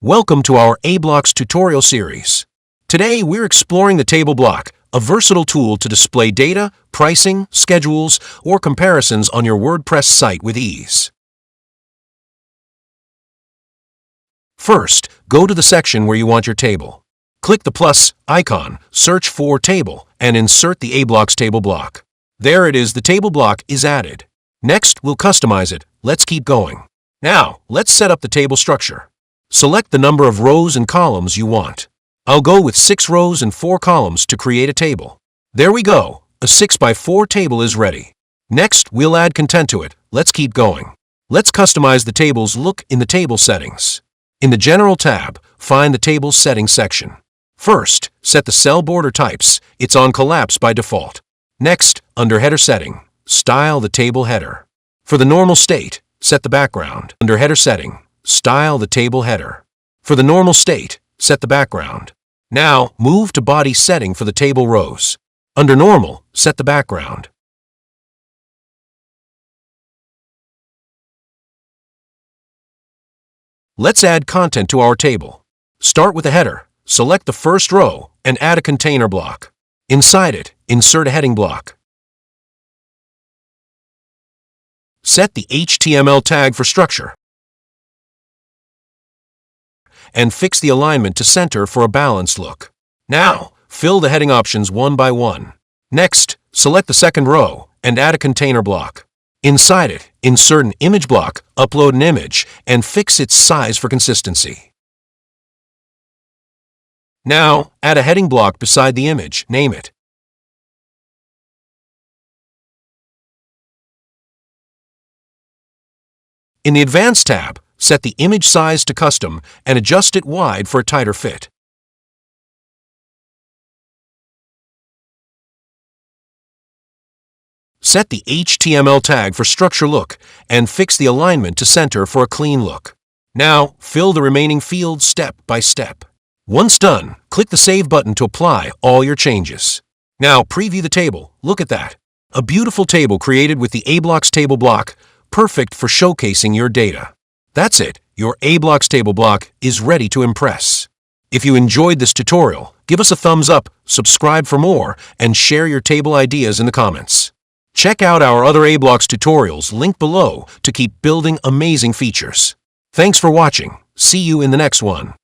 Welcome to our aBlocks tutorial series. Today we're exploring the table block, a versatile tool to display data, pricing, schedules, or comparisons on your WordPress site with ease. First, go to the section where you want your table. Click the plus icon, search for Table, and insert the aBlocks table block. There it is, the table block is added. Next, we'll customize it. Let's keep going. Now, let's set up the table structure. Select the number of rows and columns you want. I'll go with 6 rows and 4 columns to create a table. There we go, a 6x4 table is ready. Next, we'll add content to it. Let's keep going. Let's customize the table's look in the Table Settings. In the General tab, find the Table Settings section. First, set the cell border types. It's on collapse by default. Next, under Header Setting, style the table header. For the normal state, set the background. Under Header Setting, style the table header. For the normal state, set the background. Now, move to Body Setting for the table rows. Under Normal, set the background. Let's add content to our table. Start with a header. Select the first row and add a container block. Inside it, insert a heading block. Set the HTML tag for structure and fix the alignment to center for a balanced look. Now, fill the heading options one by one. Next, select the second row and add a container block. Inside it, insert an image block, upload an image, and fix its size for consistency. Now, add a heading block beside the image, name it. In the Advanced tab, set the image size to custom and adjust it wide for a tighter fit. Set the HTML tag for structure look and fix the alignment to center for a clean look. Now, fill the remaining fields step by step. Once done, click the Save button to apply all your changes. Now, preview the table. Look at that. A beautiful table created with the aBlocks table block, perfect for showcasing your data. That's it. Your aBlocks table block is ready to impress. If you enjoyed this tutorial, give us a thumbs up, subscribe for more, and share your table ideas in the comments. Check out our other aBlocks tutorials linked below to keep building amazing features. Thanks for watching. See you in the next one.